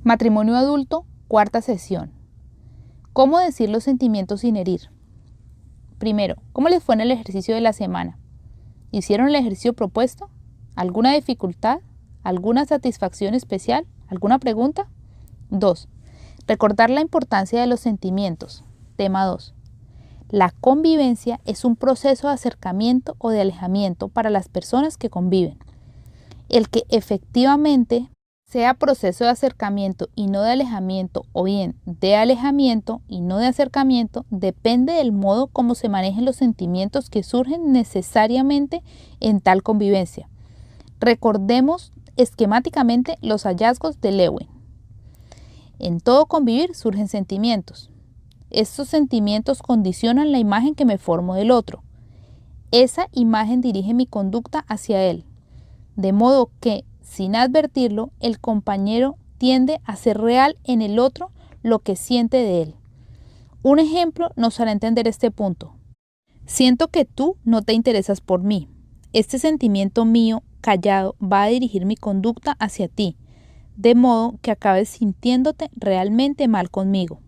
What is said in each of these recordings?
Matrimonio adulto, cuarta sesión. ¿Cómo decir los sentimientos sin herir? Primero, ¿cómo les fue en el ejercicio de la semana? ¿Hicieron el ejercicio propuesto? ¿Alguna dificultad? ¿Alguna satisfacción especial? ¿Alguna pregunta? 2. Recordar la importancia de los sentimientos. Tema 2. La convivencia es un proceso de acercamiento o de alejamiento para las personas que conviven. El que efectivamente sea proceso de acercamiento y no de alejamiento, o bien de alejamiento y no de acercamiento, depende del modo como se manejen los sentimientos que surgen necesariamente en tal convivencia. Recordemos esquemáticamente los hallazgos de Lewin. En todo convivir surgen sentimientos. Estos sentimientos condicionan la imagen que me formo del otro. Esa imagen dirige mi conducta hacia él, de modo que, sin advertirlo, el compañero tiende a hacer real en el otro lo que siente de él. Un ejemplo nos hará entender este punto. Siento que tú no te interesas por mí. Este sentimiento mío, callado, va a dirigir mi conducta hacia ti, de modo que acabes sintiéndote realmente mal conmigo.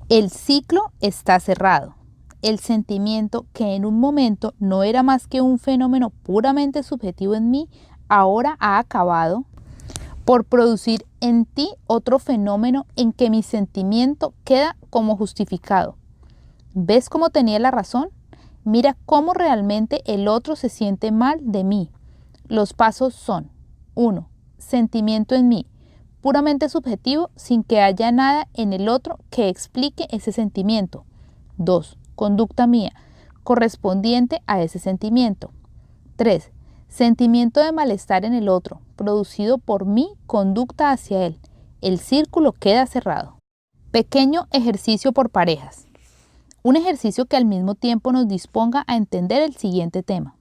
El ciclo está cerrado. El sentimiento que en un momento no era más que un fenómeno puramente subjetivo en mí, ahora ha acabado por producir en ti otro fenómeno en que mi sentimiento queda como justificado. ¿Ves cómo tenía la razón? Mira cómo realmente el otro se siente mal de mí. Los pasos son: 1. Sentimiento en mí, puramente subjetivo, sin que haya nada en el otro que explique ese sentimiento. 2. Conducta mía, correspondiente a ese sentimiento. 3. Sentimiento de malestar en el otro, producido por mi conducta hacia él. El círculo queda cerrado. Pequeño ejercicio por parejas. Un ejercicio que al mismo tiempo nos disponga a entender el siguiente tema.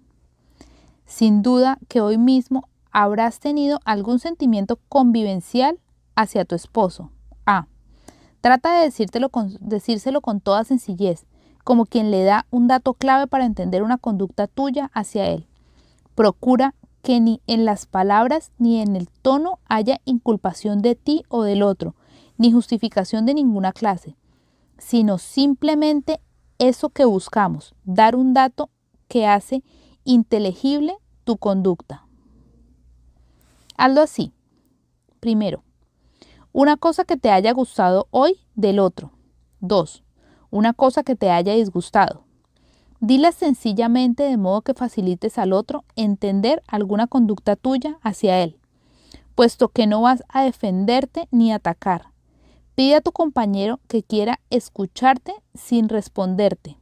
Sin duda que hoy mismo habrás tenido algún sentimiento convivencial hacia tu esposo. A. Trata de decírselo con toda sencillez, como quien le da un dato clave para entender una conducta tuya hacia él. Procura que ni en las palabras ni en el tono haya inculpación de ti o del otro, ni justificación de ninguna clase, sino simplemente eso que buscamos, dar un dato que hace inteligible tu conducta. Hazlo así. Primero, una cosa que te haya gustado hoy del otro. 2. Una cosa que te haya disgustado. Dila sencillamente de modo que facilites al otro entender alguna conducta tuya hacia él, puesto que no vas a defenderte ni atacar. Pide a tu compañero que quiera escucharte sin responderte.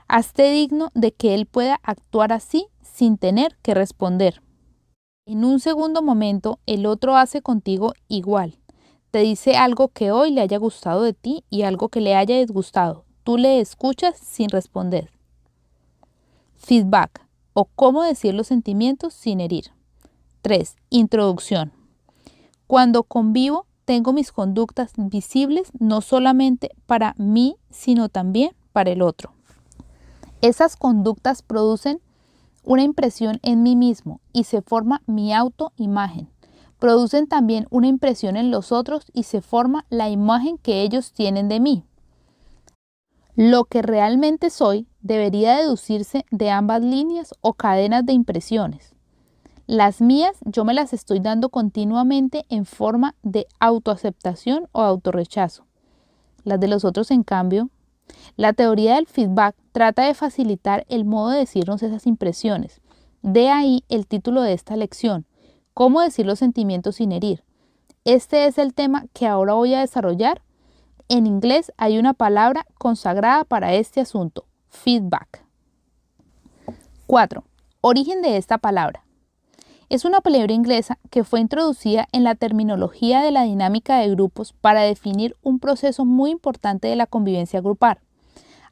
Hazte digno de que él pueda actuar así sin tener que responder. En un segundo momento, el otro hace contigo igual. Te dice algo que hoy le haya gustado de ti y algo que le haya disgustado. Tú le escuchas sin responder. Feedback, o cómo decir los sentimientos sin herir. 3. Introducción. Cuando convivo, tengo mis conductas visibles no solamente para mí, sino también para el otro. Esas conductas producen una impresión en mí mismo y se forma mi autoimagen. Producen también una impresión en los otros y se forma la imagen que ellos tienen de mí. Lo que realmente soy debería deducirse de ambas líneas o cadenas de impresiones. Las mías yo me las estoy dando continuamente en forma de autoaceptación o autorrechazo. Las de los otros, en cambio, la teoría del feedback trata de facilitar el modo de decirnos esas impresiones. De ahí el título de esta lección: ¿Cómo decir los sentimientos sin herir? Este es el tema que ahora voy a desarrollar. En inglés hay una palabra consagrada para este asunto: feedback. 4. Origen de esta palabra. Es una palabra inglesa que fue introducida en la terminología de la dinámica de grupos para definir un proceso muy importante de la convivencia grupal: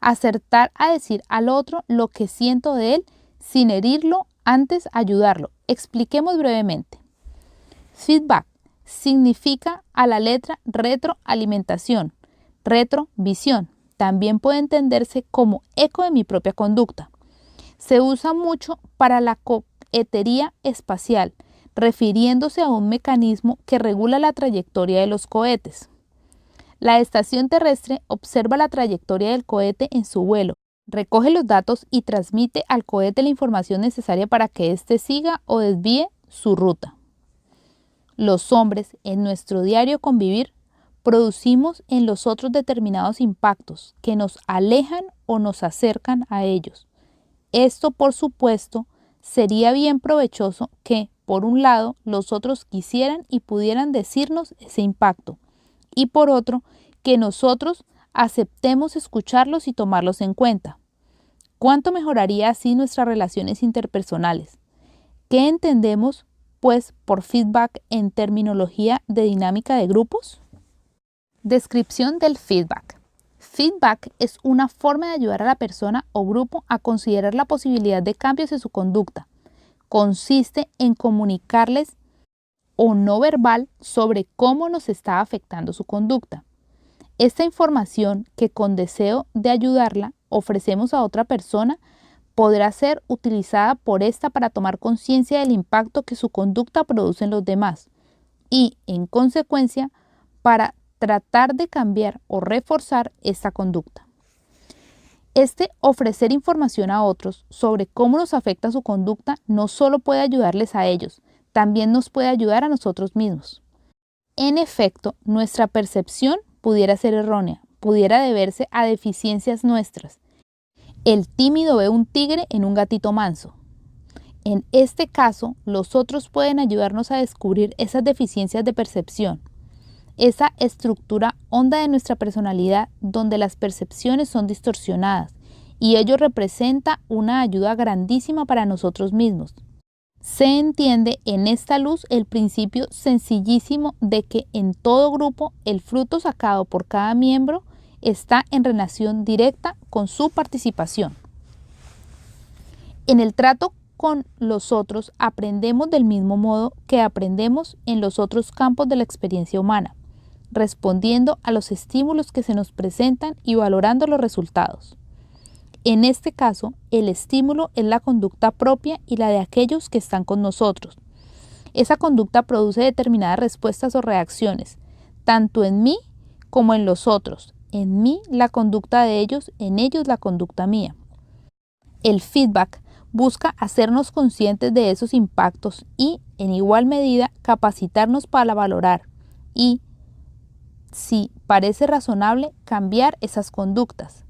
acertar a decir al otro lo que siento de él sin herirlo, antes ayudarlo. Expliquemos brevemente. Feedback significa a la letra retroalimentación, retrovisión. También puede entenderse como eco de mi propia conducta. Se usa mucho para la cohetería espacial. refiriéndose a un mecanismo que regula la trayectoria de los cohetes. La estación terrestre observa la trayectoria del cohete en su vuelo, recoge los datos y transmite al cohete la información necesaria para que éste siga o desvíe su ruta. Los hombres, en nuestro diario convivir, producimos en los otros determinados impactos que nos alejan o nos acercan a ellos. Esto, por supuesto, sería bien provechoso que, por un lado, los otros quisieran y pudieran decirnos ese impacto, y por otro, que nosotros aceptemos escucharlos y tomarlos en cuenta. ¿Cuánto mejoraría así nuestras relaciones interpersonales? ¿Qué entendemos, pues, por feedback en terminología de dinámica de grupos? Descripción del feedback. Feedback es una forma de ayudar a la persona o grupo a considerar la posibilidad de cambios en su conducta. Consiste en comunicarles o no verbal sobre cómo nos está afectando su conducta. Esta información que con deseo de ayudarla ofrecemos a otra persona podrá ser utilizada por ésta para tomar conciencia del impacto que su conducta produce en los demás y, en consecuencia, para tratar de cambiar o reforzar esta conducta. Ofrecer información a otros sobre cómo nos afecta su conducta no solo puede ayudarles a ellos, también nos puede ayudar a nosotros mismos. En efecto, nuestra percepción pudiera ser errónea, pudiera deberse a deficiencias nuestras. El tímido ve un tigre en un gatito manso. En este caso, los otros pueden ayudarnos a descubrir esas deficiencias de percepción, esa estructura honda de nuestra personalidad donde las percepciones son distorsionadas, y ello representa una ayuda grandísima para nosotros mismos. Se entiende en esta luz el principio sencillísimo de que en todo grupo el fruto sacado por cada miembro está en relación directa con su participación. En el trato con los otros aprendemos del mismo modo que aprendemos en los otros campos de la experiencia humana, respondiendo a los estímulos que se nos presentan y valorando los resultados. En este caso, el estímulo es la conducta propia y la de aquellos que están con nosotros. Esa conducta produce determinadas respuestas o reacciones, tanto en mí como en los otros. En mí la conducta de ellos, en ellos la conducta mía. El feedback busca hacernos conscientes de esos impactos y, en igual medida, capacitarnos para valorar y, si parece razonable, cambiar esas conductas.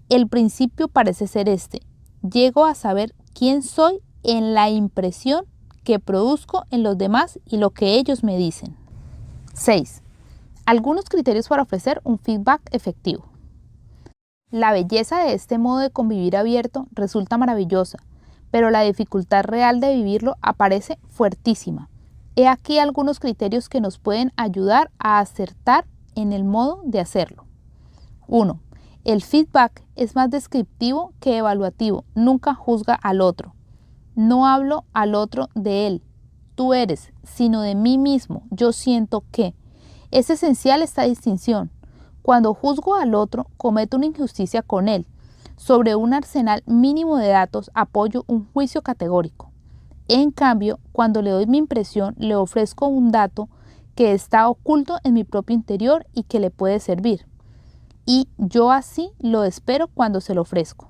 El principio parece ser este: llego a saber quién soy en la impresión que produzco en los demás y lo que ellos me dicen. 6. Algunos criterios para ofrecer un feedback efectivo. La belleza de este modo de convivir abierto resulta maravillosa, pero la dificultad real de vivirlo aparece fuertísima. He aquí algunos criterios que nos pueden ayudar a acertar en el modo de hacerlo. 1. El feedback es más descriptivo que evaluativo, nunca juzga al otro. No hablo al otro de él, tú eres, sino de mí mismo, yo siento que. Es esencial esta distinción. Cuando juzgo al otro, cometo una injusticia con él. Sobre un arsenal mínimo de datos apoyo un juicio categórico. En cambio, cuando le doy mi impresión, le ofrezco un dato que está oculto en mi propio interior y que le puede servir. Y yo así lo espero cuando se lo ofrezco.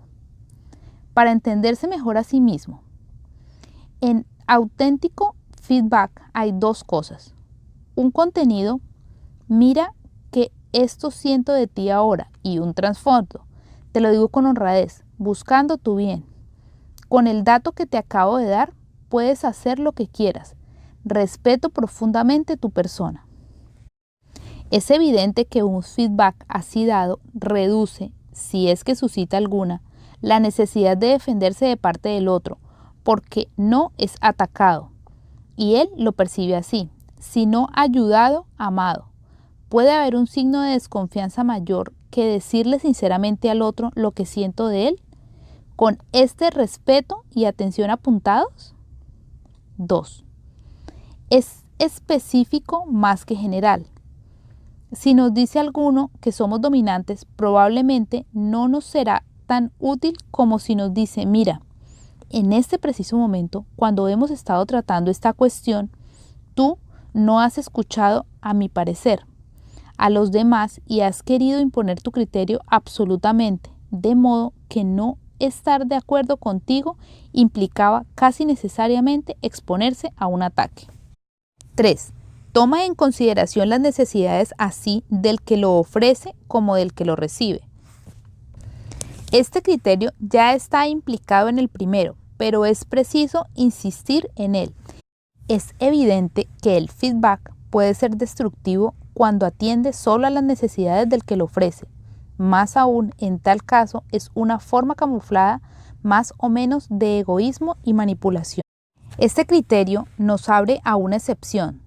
Para entenderse mejor a sí mismo. En auténtico feedback hay dos cosas. Un contenido, mira que esto siento de ti ahora, y un trasfondo. Te lo digo con honradez, buscando tu bien. Con el dato que te acabo de dar, puedes hacer lo que quieras. Respeto profundamente tu persona. Es evidente que un feedback así dado reduce, si es que suscita alguna, la necesidad de defenderse de parte del otro, porque no es atacado, y él lo percibe así, sino ayudado, amado. Puede haber un signo de desconfianza mayor que decirle sinceramente al otro lo que siento de él, con este respeto y atención apuntados. 2. Es específico más que general. Si nos dice alguno que somos dominantes, probablemente no nos será tan útil como si nos dice: mira, en este preciso momento, cuando hemos estado tratando esta cuestión, tú no has escuchado, a mi parecer, a los demás y has querido imponer tu criterio absolutamente, de modo que no estar de acuerdo contigo implicaba casi necesariamente exponerse a un ataque. 3. Toma en consideración las necesidades así del que lo ofrece como del que lo recibe. Este criterio ya está implicado en el primero, pero es preciso insistir en él. Es evidente que el feedback puede ser destructivo cuando atiende solo a las necesidades del que lo ofrece. Más aún, en tal caso, es una forma camuflada más o menos de egoísmo y manipulación. Este criterio nos abre a una excepción.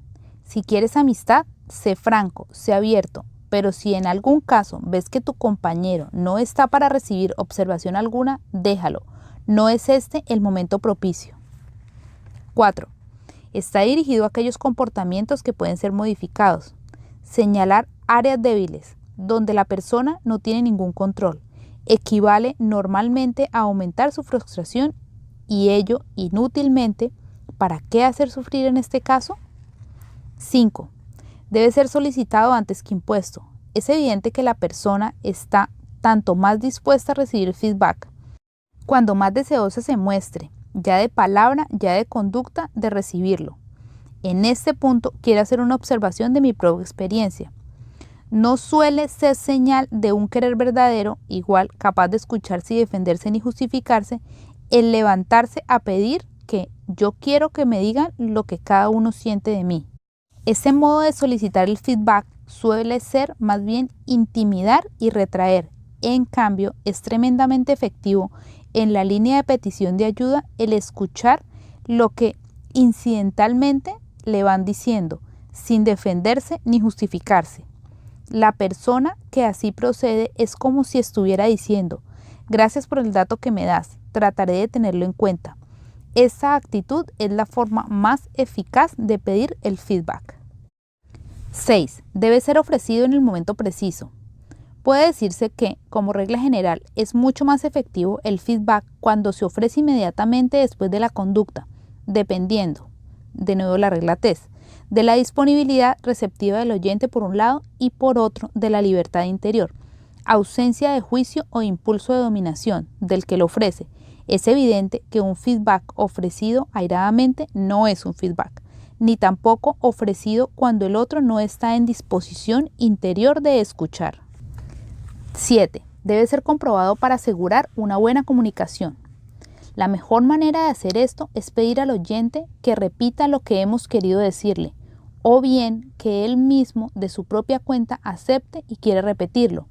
Si quieres amistad, sé franco, sé abierto, pero si en algún caso ves que tu compañero no está para recibir observación alguna, déjalo. No es este el momento propicio. 4. Está dirigido a aquellos comportamientos que pueden ser modificados. Señalar áreas débiles, donde la persona no tiene ningún control, equivale normalmente a aumentar su frustración y ello inútilmente. ¿Para qué hacer sufrir en este caso? 5. Debe ser solicitado antes que impuesto. Es evidente que la persona está tanto más dispuesta a recibir feedback, cuando más deseosa se muestre, ya de palabra, ya de conducta, de recibirlo. En este punto quiero hacer una observación de mi propia experiencia. No suele ser señal de un querer verdadero, igual capaz de escucharse y defenderse ni justificarse, el levantarse a pedir que yo quiero que me digan lo que cada uno siente de mí. Ese modo de solicitar el feedback suele ser más bien intimidar y retraer. En cambio, es tremendamente efectivo en la línea de petición de ayuda el escuchar lo que incidentalmente le van diciendo, sin defenderse ni justificarse. La persona que así procede es como si estuviera diciendo, gracias por el dato que me das, trataré de tenerlo en cuenta. Esta actitud es la forma más eficaz de pedir el feedback. 6. Debe ser ofrecido en el momento preciso. Puede decirse que, como regla general, es mucho más efectivo el feedback cuando se ofrece inmediatamente después de la conducta, dependiendo, de nuevo la regla TES, de la disponibilidad receptiva del oyente por un lado y por otro de la libertad interior, ausencia de juicio o impulso de dominación del que lo ofrece. Es evidente que un feedback ofrecido airadamente no es un feedback, ni tampoco ofrecido cuando el otro no está en disposición interior de escuchar. 7. Debe ser comprobado para asegurar una buena comunicación. La mejor manera de hacer esto es pedir al oyente que repita lo que hemos querido decirle, o bien que él mismo de su propia cuenta acepte y quiere repetirlo.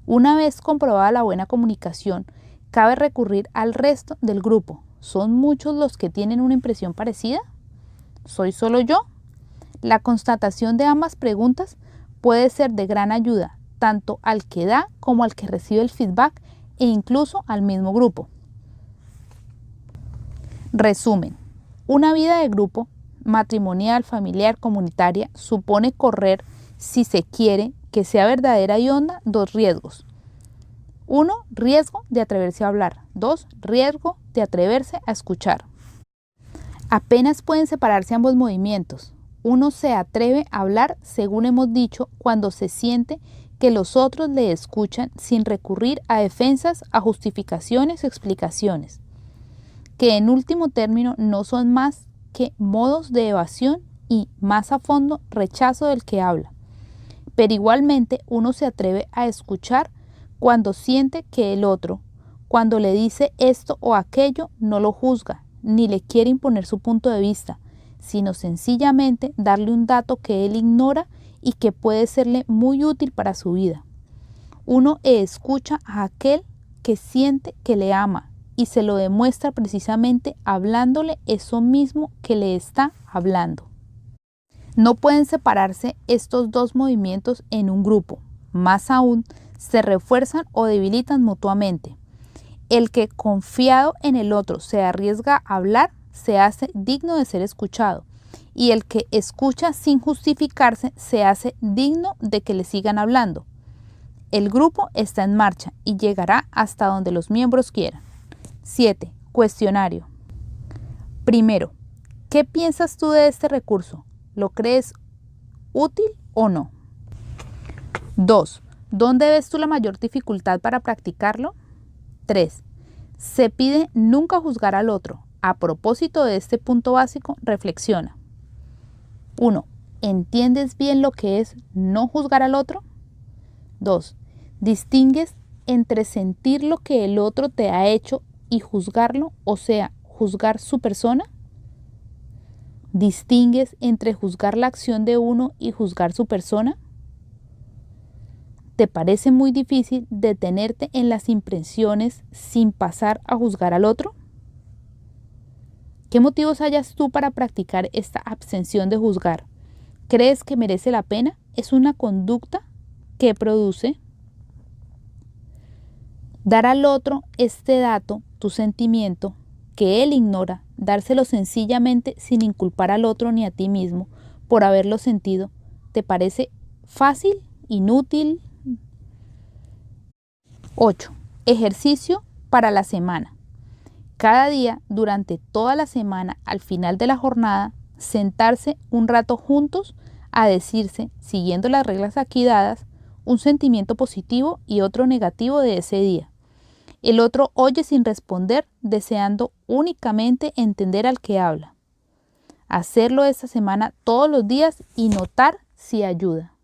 Una vez comprobada la buena comunicación, cabe recurrir al resto del grupo. ¿Son muchos los que tienen una impresión parecida? ¿Soy solo yo? La constatación de ambas preguntas puede ser de gran ayuda, tanto al que da como al que recibe el feedback e incluso al mismo grupo. Resumen. Una vida de grupo, matrimonial, familiar, comunitaria, supone correr, si se quiere que sea verdadera y honda, 2 riesgos. 1. Riesgo de atreverse a hablar. 2. Riesgo de atreverse a escuchar. Apenas pueden separarse ambos movimientos. Uno se atreve a hablar, según hemos dicho, cuando se siente que los otros le escuchan sin recurrir a defensas, a justificaciones o explicaciones, que en último término no son más que modos de evasión y, más a fondo, rechazo del que habla. Pero igualmente uno se atreve a escuchar cuando siente que el otro, cuando le dice esto o aquello, no lo juzga, ni le quiere imponer su punto de vista, sino sencillamente darle un dato que él ignora y que puede serle muy útil para su vida. Uno escucha a aquel que siente que le ama y se lo demuestra precisamente hablándole eso mismo que le está hablando. No pueden separarse estos dos movimientos en un grupo, más aún se refuerzan o debilitan mutuamente. El que confiado en el otro se arriesga a hablar se hace digno de ser escuchado y el que escucha sin justificarse se hace digno de que le sigan hablando. El grupo está en marcha y llegará hasta donde los miembros quieran. 7. Cuestionario. Primero, ¿qué piensas tú de este recurso? ¿Lo crees útil o no? 2. ¿Dónde ves tú la mayor dificultad para practicarlo? 3. Se pide nunca juzgar al otro. A propósito de este punto básico, reflexiona. 1. ¿Entiendes bien lo que es no juzgar al otro? 2. ¿Distingues entre sentir lo que el otro te ha hecho y juzgarlo, o sea, juzgar su persona? ¿Distingues entre juzgar la acción de uno y juzgar su persona? ¿Te parece muy difícil detenerte en las impresiones sin pasar a juzgar al otro? ¿Qué motivos hayas tú para practicar esta abstención de juzgar? ¿Crees que merece la pena? ¿Es una conducta que produce? Dar al otro este dato, tu sentimiento, que él ignora, dárselo sencillamente sin inculpar al otro ni a ti mismo por haberlo sentido, ¿te parece fácil? ¿Inútil? 8. Ejercicio para la semana. Cada día, durante toda la semana, al final de la jornada, sentarse un rato juntos a decirse, siguiendo las reglas aquí dadas, un sentimiento positivo y otro negativo de ese día. El otro oye sin responder, deseando únicamente entender al que habla. Hacerlo esta semana todos los días y notar si ayuda.